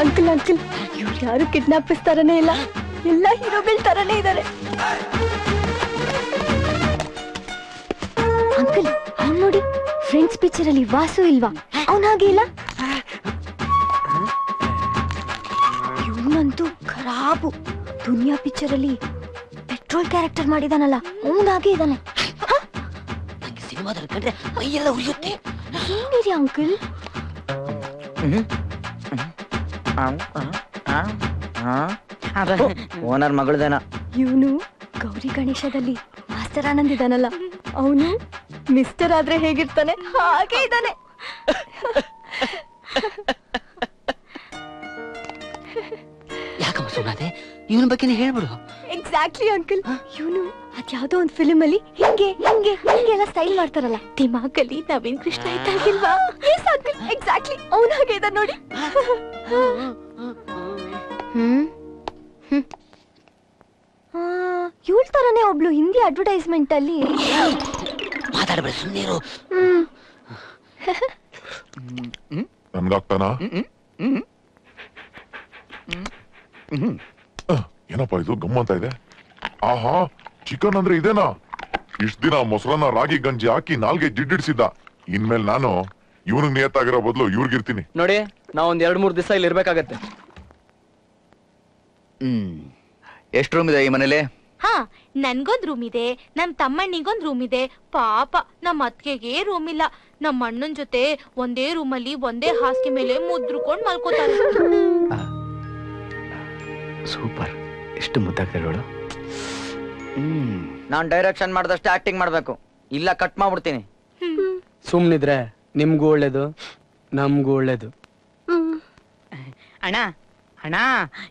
Uncle uncle ಇವ್ರು ಯಾರು kidnappers ತರನೇ ಇಲ್ಲ, ಎಲ್ಲ ಹೀರೋಗಳ ತರನೇ ಇದ್ದಾರೆ. ಅಂಕಲ್ ಅವ್ನು ನೋಡಿ, ಫ್ರೆಂಡ್ಸ್ ಪಿಕ್ಚರ್ ಅಲ್ಲಿ ವಾಸು ಇಲ್ವಾ, ಅವನ ಹಾಗೆ ಇಲ್ಲ. ಇವನಂತೂ ಖರಾಬು. ದುನಿಯಾ ಪಿಕ್ಚರ್ ಅಲ್ಲಿ ಪೆಟ್ರೋಲ್ ಕ್ಯಾರೆಕ್ಟರ್ ಮಾಡಿದಾನಲ್ಲ, ಅವನಾಗೆ ಇದ್ದಾನೆ. ಸಿನಿಮಾದಲ್ಲಿ ಕಂಡ್ರೆ ಮೈಯೆಲ್ಲ ಉರಿಯುತ್ತೆ. ಏನಿರಿ ಅಂಕಲ್? ಓನರ್ ಮಗಳದೇನ. ಇವನು ಗೌರಿ ಗಣೇಶದಲ್ಲಿ ಮಾಸ್ಟರ್ ಆನಂದ್ ಇದಾನಲ್ಲ, ಅವನು ಮಿಸ್ಟರ್ ಆದ್ರೆ ಹೇಗಿರ್ತಾನೆ ಹಾಗೆ ಇದ್ದಾನೆ. ಯಾಕಮ್ಮ ಸುಮ್ಮನೆ ಇವನ ಬಗ್ಗೆ ಹೇಳ್ಬಿಡು. ಎಕ್ಸಾಕ್ಟ್ಲಿ ಅಂಕಲ್, ಇವನು ಅದ್ಯಾವುದೋ ಒಂದು ಫಿಲ್ಮ್ ಅಲ್ಲಿ ಹಿಂಗೆ ಹಿಂಗೆ ಹಿಂಗೆಲ್ಲ ಸ್ಟೈಲ್ ಮಾಡ್ತಾರಲ್ಲ, ದಿಮಾಕಲ್ಲಿ ನವೀನ್ ಕೃಷ್ಣ ಇದ್ದಾಗಿಲ್ವಾ? ಎಸ್ ಅಂಕಲ್, ಎಕ್ಸಾಕ್ಟ್ಲಿ ಅವನ ಹಾಗೆ ಇದ್ದಾನೆ ನೋಡಿ. ಇವಳ ತರನೇ ಒಬ್ಳು ಹಿಂದಿ ಅಡ್ವರ್ಟೈಸ್ಮೆಂಟ್ ಅಲ್ಲಿ ಮಾತಾಡಬೇಡ, ಸುಮ್ಮನಿರು. ನನ್ಗಾಗ್ತಾನ? ಏನಪ್ಪ ಇದು ಗಮ್ಮಂತ ಇದೆ? ಆಹಾ, ಚಿಕನ್ ಅಂದ್ರೆ ಇದೇನಾ? ಇಷ್ಟ ದಿನ ಮೊಸರನ್ನ ರಾಗಿ ಗಂಜಿ ಹಾಕಿ ನಾಲ್ಗೆ ಜಿಡ್ಡಿಡ್ಸಿದ್ದ. ಇನ್ಮೇಲೆ ನಾನು ಇವನಿಗೆ ನಿಯತ್ತಾಗಿರೋ ಬದಲು ಇವ್ರಿಗಿರ್ತೀನಿ ನೋಡಿ. ನಾವ್ ಒಂದ್ 2-3 ದಿವಸ ಇಲ್ಲಿ ಇರ್ಬೇಕಾಗತ್ತೆ. ಎಷ್ಟು ರೂಮ್ ಇದೆ ಈ ಮನೇಲಿ? ಹಾ, ನನ್ಗೊಂದ್ ರೂಮ್ ಇದೆ, ನಮ್ ತಮ್ಮಣ್ಣಿಗೊಂದ್ ರೂಮ್ ಇದೆ. ಪಾಪ ನಮ್ಮ ಅತ್ತಿಗೆಗೆ ರೂಮ್ ಇಲ್ಲ. ನಮ್ಮ ಅಣ್ಣನ್ ಜೊತೆ ಒಂದೇ ರೂಮಲ್ಲಿ ಒಂದೇ ಹಾಸಿಗೆ ಮೇಲೆ ಮುದ್ರುಕೊಂಡ್ ಮಲ್ಕೋತಾರೆ. ಸೂಪರ್, ಎಷ್ಟು ಮುದ್ದಾಗ್ತಾರೆ ನೋಡು. ನಾನ್ ಡೈರೆಕ್ಷನ್ ಮಾಡ್ದಷ್ಟೇ ಆಕ್ಟಿಂಗ್ ಮಾಡ್ಬೇಕು, ಇಲ್ಲ ಕಟ್ ಮಾಡ್ಬಿಡ್ತೀನಿ. ಸುಮ್ನಿದ್ರೆ ನಿಮ್ಗೂ ಒಳ್ಳೇದು, ನಮ್ಗೂ ಒಳ್ಳೇದು. ಅಣ್ಣ ಅಣ್ಣ,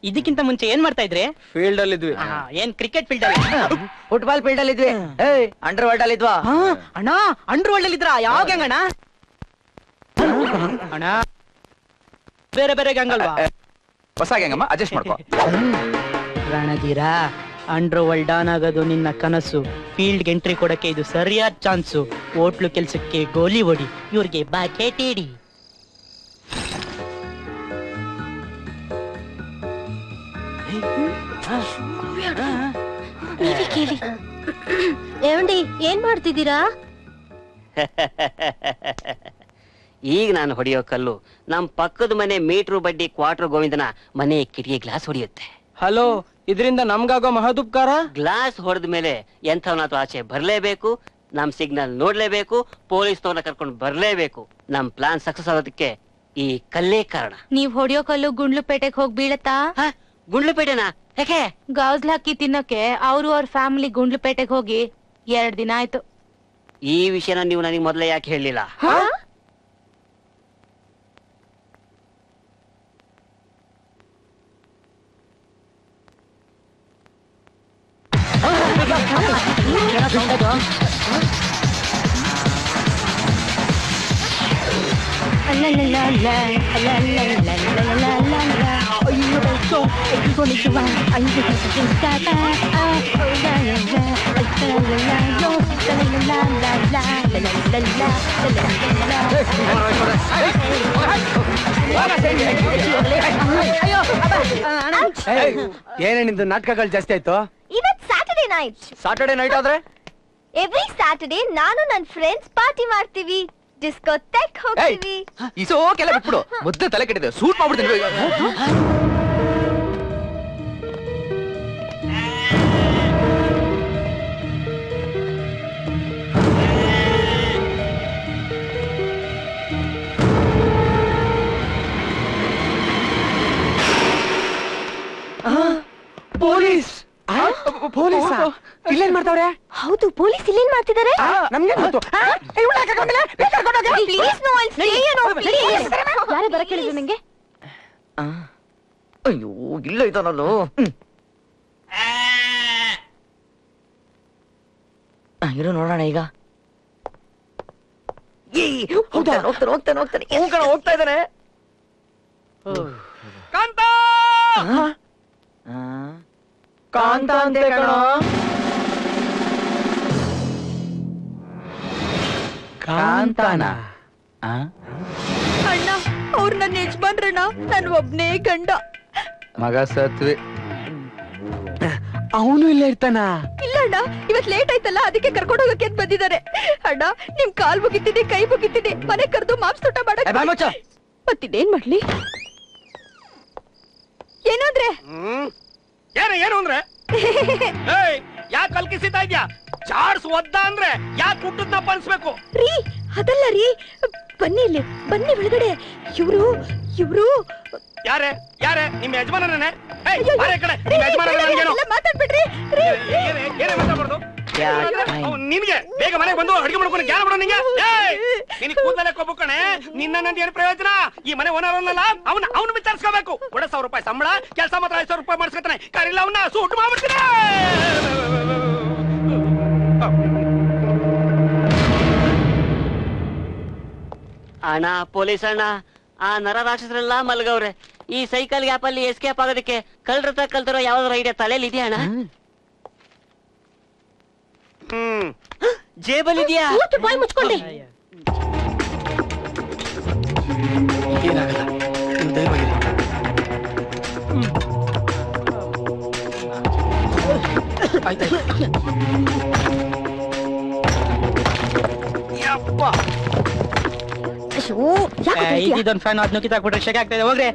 ಇದಕ್ಕಿಂತ ಮುಂಚೆ ಏನ್ ಮಾಡ್ತಾ ಇದ್ರಿ? ಫೀಲ್ಡ್ ಅಲ್ಲಿ ಇದ್ವಿ. ಏನ್ ಕ್ರಿಕೆಟ್ ಫೀಲ್ಡ್ ಅಲ್ಲಿ? ಫುಟ್ಬಾಲ್ ಫೀಲ್ಡ್ ಅಲ್ಲಿ ಇದ್ವಿ. ಅಂಡರ್ ವರ್ಲ್ಡ್ ಅಲ್ಲಿ ಇದ್ವಾ? ಅಣ್ಣ ಅಂಡರ್ ವರ್ಲ್ಡ್ ಅಲ್ಲಿ ಇದ್ರ? ಯಾವ ಗ್ಯಾಂಗ್ ಅಣ್ಣ? ಅಣ್ಣ ಬೇರೆ ಬೇರೆ ಗ್ಯಾಂಗ್ ಅಲ್ವಾ? ಹೊಸ ಗ್ಯಾಂಗಮ್ಮ, ಅಡ್ಜಸ್ಟ್ ಮಾಡ್ಕೋ. ರಣಧೀರ, ಅಂಡರ್ ವರ್ಲ್ಡ್ ಡಾನ್ ಆಗೋದು ನಿನ್ನ ಕನಸು. ಫೀಲ್ಡ್ ಎಂಟ್ರಿ ಕೊಡಕ್ಕೆ ಇದು ಸರಿಯಾದ ಚಾನ್ಸು. ಹೋಟ್ಲು ಕೆಲ್ಸಕ್ಕೆ ಗೋಲಿ ಹೊಡಿ, ಇವ್ರಿಗೆ ಬಾಕೆಟ್ ಇಡಿ. ಕೇಳಿ ಏವಂಡಿ, ಏನ್ ಮಾಡ್ತಿದ್ದೀರಾ? ಈಗ ನಾನು ಹೊಡೆಯೋ ಕಲ್ಲು ನಮ್ ಪಕ್ಕದ ಮನೆ ಮೀಟ್ರು ಬಡ್ಡಿ ಕ್ವಾರ್ಟರ್ ಗೋವಿಂದನ ಮನೆ ಕಿಟಕಿ ಗ್ಲಾಸ್ ಹೊಡೆಯುತ್ತೆ. ಹಲೋ, ಇದರಿಂದ ನಮ್ಗಾಗೋ ಮಹದುಪಕಾರ. ಗ್ಲಾಸ್ ಹೊಡೆದ ಮೇಲೆ ಎಂಥವನಾದ್ರು ಆಚೆ ಬರ್ಲೇಬೇಕು, ನಮ್ ಸಿಗ್ನಲ್ ನೋಡ್ಲೇಬೇಕು, ಪೊಲೀಸ್ನವ್ರನ್ನ ಕರ್ಕೊಂಡು ಬರ್ಲೇಬೇಕು. ನಮ್ ಪ್ಲಾನ್ ಸಕ್ಸಸ್ ಆಗೋದಕ್ಕೆ ಈ ಕಲ್ಲೇ ಕಾರಣ. ನೀವ್ ಹೊಡಿಯೋ ಕಲ್ಲು ಗುಂಡ್ಲುಪೇಟೆಗೆ ಹೋಗಿ ಬೀಳತ್ತಾ? ಗುಂಡ್ಲುಪೇಟೆನಾ? ಯಾಕೆ? ಗೌಸ್ಲ್ ಹಾಕಿ ತಿನ್ನಕ್ಕೆ ಅವ್ರ ಫ್ಯಾಮಿಲಿ ಗುಂಡ್ಲುಪೇಟೆಗೆ ಹೋಗಿ 2 ದಿನ ಆಯ್ತು. ಈ ವಿಷಯನ ನೀವು ನನಗೆ ಮೊದಲೇ ಯಾಕೆ ಹೇಳಲಿಲ್ಲ? ಏನೇನಿಂದು ನಾಟಕಗಳು ಜಾಸ್ತಿ ಆಯ್ತು. ಇವತ್ ಸ್ಯಾಟರ್ಡೇ ನೈಟ್. ಸಾಟರ್ಡೆ ನೈಟ್ ಆದ್ರೆ ಎವ್ರಿ ಸ್ಯಾಟರ್ಡೇ ನಾನು ನನ್ನ ಫ್ರೆಂಡ್ಸ್ ಪಾರ್ಟಿ ಮಾಡ್ತೀವಿ, ಡಿಸ್ಕೋಟೆಕ್ ಹೋಗ್ತೀವಿ. ಕೆಲ ಬಿಟ್ಬಿಡು, ಮುದ್ದೆ ತಲೆ ಕೆಟ್ಟಿದೆ, ಸೂಟ್ ಮಾಡ್ಬಿಡ್ತೀನಿ. ಪೊಲೀಸ್ ಪೊಲೀಸ್ ಇಲ್ಲೇನ್ ಮಾಡ್ತಾವ್ರೆ? ಹೌದು, ಪೊಲೀಸ್ ಇಲ್ಲೇನ್ ಮಾಡ್ತಿದ್ದಾರೆ? ನಮ್ಗೆ ಗೊತ್ತು. ಯಾರೇ ಬರ ಕೇಳಿದ್ರು ನಂಗೆ? ಅಯ್ಯೋ, ಇಲ್ಲ ಇದಾನಲ್ಲೋ. ಇರೋ ನೋಡೋಣ ಈಗ. ಹೋಗ್ತಾನೆ ಹೋಗ್ತಾ ಇದ್ದಾನೆ. ಕಾಂತ ಕಾಂತ ಅಂತೆ ಕಣೋ. ಕಾಂತಾನ ಅಣ್ಣ ಅವ್ರು ನನ್ನ ಯಜಮಾನ್ರಣ್ಣ, ನಾನು ಒಬ್ನೇ ಗಂಡ. ಮಗ ಸತ್ವಿ. ಅವನು ಇಲ್ಲ ಇರ್ತಾನ? ಇಲ್ಲ ಅಣ್ಣ, ಇವತ್ ಲೇಟ್ ಆಯ್ತಲ್ಲ ಅದಕ್ಕೆ ಕರ್ಕೊಂಡು ಹೋಗಕ್ಕೆ ಅಂತ ಬಂದಿದ್ದಾರೆ. ಅಣ್ಣ ನಿಮ್ ಕಾಲ್ ಮುಗಿತೀನಿ, ಕೈ ಮುಗಿತೀನಿ, ಮನೆ ಕರೆದು ಮಾಂಸ ಊಟ ಮಾಡಕ್. ಮತ್ತಿನ್ನೇನ್ ಮಾಡ್ಲಿ? ಏನು ಅಂದ್ರೆ ಏನು ಅಂದ್ರೆ ಯಾಕೆ ಕಲ್ಕಿಸಿತಾ ಇದ್ಯಾ? ಚಾರ್ಸ್ ಒದ್ದ ಅಂದ್ರೆ ಯಾಕೆ ಹುಟ್ಟದ್ನ ಪನ್ಸ್ಬೇಕು? ರೀ ಅದಲ್ಲ ರೀ, ಬನ್ನಿ ಇಲ್ಲಿ, ಬನ್ನಿ ಒಳಗಡೆ. ಇವ್ರು ಇವ್ರು ಯಾರೇ ಯಾರೇ ನಿಮ್ಮ ಯಜಮಾನನೇ? ಮಾತಾಡ್ಬಿಡ್ರಿ. ಏನೇ ಮಾತಾಡ್ಬಾರ್ದು? ನಿನ್ಗೆ ಬೇಗ ಮನೆಗೆ ಬಂದು ಅಡಿಗೆ ಮಾಡ್ಕೊಂಡು ಜ್ಞಾನ ಬಿಡೋ ನಿಂಗೆ. ನಿನ್ ಕೂದಲೇ ಕೊಬ್ಬು ಕಣೆ, ನಿನ್ನ ಏನ್ ಪ್ರಯೋಜನ? ಈ ಮನೆ ಓನರ್ ಅಲ್ಲ, ಅವನು ವಿಚಾರಿಸ್ಕೋಬೇಕು. ಕೂಡ 1,000 ರೂಪಾಯಿ ಸಂಬಳ, ಕೆಲಸ ಮಾತ್ರ 5,000 ರೂಪಾಯಿ ಮಾಡಿಸ್ಕೊತಾನೆ. ಕರಿಲ್ಲ ಅವನ್ನ ಸೂಟ್ ಮಾಡ್ಬಿಡ್ತೀನಿ. ಅಣ್ಣ ಪೊಲೀಸ್ ಅಣ್ಣ, ಆ ನರ ರಾಕ್ಷಸರೆಲ್ಲ ಮಲ್ಗವ್ರೆ. ಈ ಸೈಕಲ್ ಗ್ಯಾಪ್ ಅಲ್ಲಿ ಎಸ್ಕೇಪ್ ಆಗೋದಕ್ಕೆ ಕಳ್ರತ ಕಲ್ತಿರೋ ಯಾವ್ದಾದ್ರು ಐಡಿಯಾ ತಲೆಯಲ್ಲಿ ಇದೆಯಾ ಅಣ್ಣ? ಜೇಬಲ್ ಇದೆಯಾ? ಬಾಯ್ ಮುಚ್ಕೊಂಡೆ. ಏನಾಗಲ್ಲ, ನೀವು ಧೈರ್ಯವಾಗಿರಿ. ಆಯ್ತಾಯ್ತು. ಯಪ್ಪ ಇದೊಂದು ಫ್ಯಾನ್ ಅದನ್ನು ಕಿತ್ತಾಕ್ಬಿಟ್ರೆ ಶೆಕೆ ಆಗ್ತಾ ಇದೆ, ಹೋಗ್ರೆ.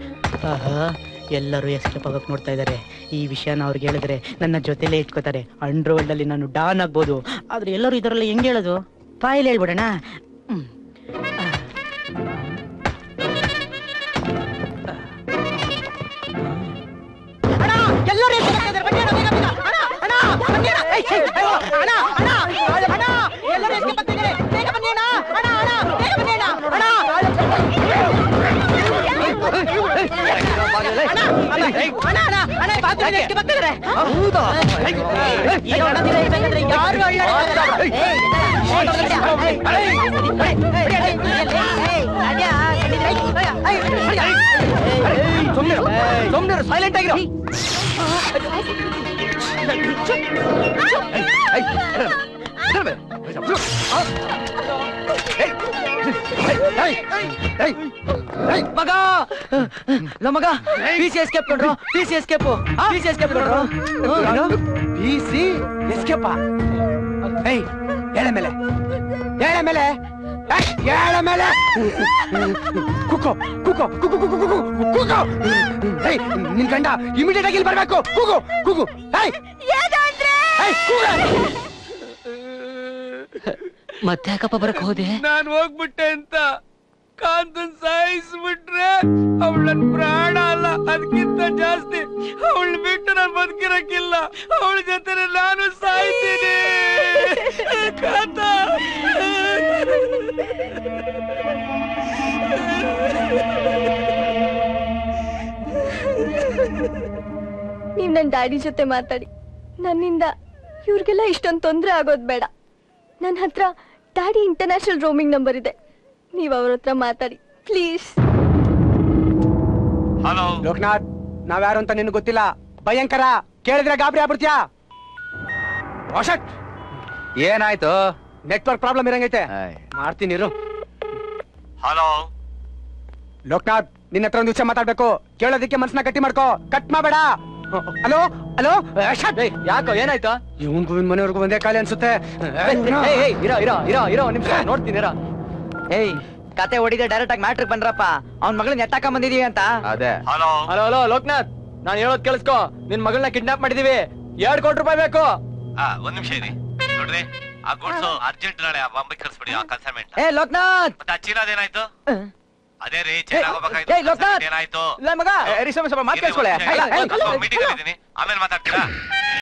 ಎಲ್ಲರೂ ಎಸ್ಕೇಪ್ ಆಗಕ್ ನೋಡ್ತಾ ಇದಾರೆ. ಈ ವಿಷಯನ ಅವ್ರಿಗೆ ಹೇಳಿದ್ರೆ ನನ್ನ ಜೊತೆಲೇ ಇಟ್ಕೋತಾರೆ. ಅಂಡರ್ ವರ್ಲ್ಡ್ ಅಲ್ಲಿ ನಾನು ಡಾನ್ ಆಗ್ಬೋದು, ಆದ್ರೆ ಎಲ್ಲರೂ ಇದರಲ್ಲ ಹೆಂಗ್ ಹೇಳೋದು? ಫೈಲ್ ಹೇಳ್ಬಿಡೋಣ. ಸೈಲೆಂಟ್ ಆಗಿರೋ. ಮಗ ಮಗ ಪಿಸಿ ಎಸ್ಕೇಪ್ ಕೊಡ್ರು, ಪಿಸಿ ಎಸ್ಕೇಪ್, ಪಿಸಿ ಎಸ್ಕೇಪ್ ಕೊಡ್ರು. PC escape? ಏಯ್ ಹೇಳ ಮೇಲೆ, ಹೇಳ ಮೇಲೆ, ಹೇಳ ಮೇಲೆ. ಕುಕ್ಕೋ ಕುಕ್ಕೋ ಕುಕ್ಕು ಕುಕ್ಕು ಕುಕ್ಕು ಕುಕ್ಕೋ. ಏಯ್ ನಿನ್ ಗಂಡ ಇಮಿಡಿಯೇಟ್ ಆಗಿ ಇಲ್ಲಿ ಬರ್ಬೇಕು. ಕುಗು ಕುಗು. ಏಯ್ ಮತ್ತೆ ಯಾಕಪ್ಪ ಬರಕ್ ಹೋದೆ? ನಾನು ಹೋಗ್ಬಿಟ್ಟೆ ಅಂತ ಕಾಂತನ್ ಸಾಯಿಸ್ಬಿಟ್ರೆ ಅವಳ ನನ್ ಪ್ರಾಣ ಅಲ್ಲ, ಅದಕ್ಕಿಂತ ಜಾಸ್ತಿ ಅವಳ ಬಿಟ್ಟು ನಾನು ಬದುಕಿರಕ್ಕಿಲ್ಲ. ಅವಳ ಜೊತೆ ನಾನು ಸಾಯ್ತೀನಿ. ಕಾಂತ ನೀವ್ ನನ್ ಡ್ಯಾಡಿ ಜೊತೆ ಮಾತಾಡಿ. ನನ್ನಿಂದ ಇವ್ರಿಗೆಲ್ಲ ಇಷ್ಟೊಂದು ತೊಂದ್ರೆ ಆಗೋದ್ ಬೇಡ. ನನ್ನ ಹತ್ರ ಡ್ಯಾಡಿ ಇಂಟರ್ನ್ಯಾಷನಲ್ ರೋಮಿಂಗ್ ನಂಬರ್ ಇದೆ, ನೀವ್ ಅವ್ರ ಹತ್ರ ಮಾತಾಡಿ ಪ್ಲೀಸ್. ಹಲೋ ಲೋಕನಾಥ್, ನಾವ್ಯಾರು ಅಂತ ನಿನ್ಗೆ ಗೊತ್ತಿಲ್ಲ. ಭಯಂಕರ, ಕೇಳಿದ್ರೆ ಗಾಬರಿ ಆಗ್ಬಿಡ್ತೀಯಾ? ಏನಾಯ್ತು? ನೆಟ್ವರ್ಕ್ ಪ್ರಾಬ್ಲಮ್ ಇರಂಗೈತೆ, ಮಾಡ್ತೀನಿ ಇರು. ಹಲೋ ಲೋಕನಾಥ್, ನಿನ್ನ ಹತ್ರ ಒಂದು ವಿಷಯ ಮಾತಾಡ್ಬೇಕು. ಕೇಳೋದಕ್ಕೆ ಮನ್ಸನ್ನ ಗಟ್ಟಿ ಮಾಡ್ಕೋ, ಕಟ್ ಮಾಡಬೇಡ. Hello hello. ಯಾಕೋ ಏನಾಯ್ತು? ಇವನ್ ಗೋವಿಂದ್ ಮನೆವರೆಗೂ ಒಂದೇ ಕಾಲಿ ಅನ್ಸುತ್ತೆ. ಇರೋ ಇರೋ ಇರೋ ಇರೋ ನಿಮಿಷ ನೋಡ್ತೀನಿ. ಇರೋ. ಏಯ್ ಕತೆ ಹೊಡಿದೆ ಡೈರೆಕ್ಟ್ ಆಗಿ ಮ್ಯಾಟ್ರಿಕ್ ಬಂದ್ರಪ್ಪ. ಅವ್ನ್ ಮಗಳನ್ನ ಎತ್ತಾಕ ಬಂದಿದೀವಿ ಅಂತ. ಅದೇ. ಹಲೋ ಹಲೋ ಹಲೋ ಲೋಕನಾಥ್, ನಾನ್ ಹೇಳೋದ್ ಕೇಳಿಸ್ಕೋ. ನಿನ್ ಮಗಳನ್ನ ಕಿಡ್ನಾಪ್ ಮಾಡಿದೀವಿ, 2 ಕೋಟಿ ರೂಪಾಯಿ ಬೇಕು. ಒಂದ್ ನಿಮಿಷ ಇರಿ ನೋಡ್ರಿ, ಆ ಗುಡ್ಸು ಅರ್ಜೆಂಟ್ ನಾಳೆ ಬಾಂಬೆ ಕಳ್ಸ್ಬಿಡಿ ಆ ಕನ್ಸೈನ್ಮೆಂಟ್. ಏ ಲೋಕನಾಥ್, ಮತ್ತೆ ಆ ಚೀನಾದೇನಾಯ್ತು? ಅದೇ ರೀ ಚೈನಾ ಹೋಗ್ಬೇಕಾಯ್ತು. ಏನಾಯ್ತು? ಮಗ ಮಾತು ಕೇಳಿಸ್ಕೊಳ್ಳೆ. ಮೀಟಿಂಗ್ ಅಲ್ಲಿ ಇದೀನಿ, ಆಮೇಲೆ ಮಾತಾಡ್ತೀರಾ?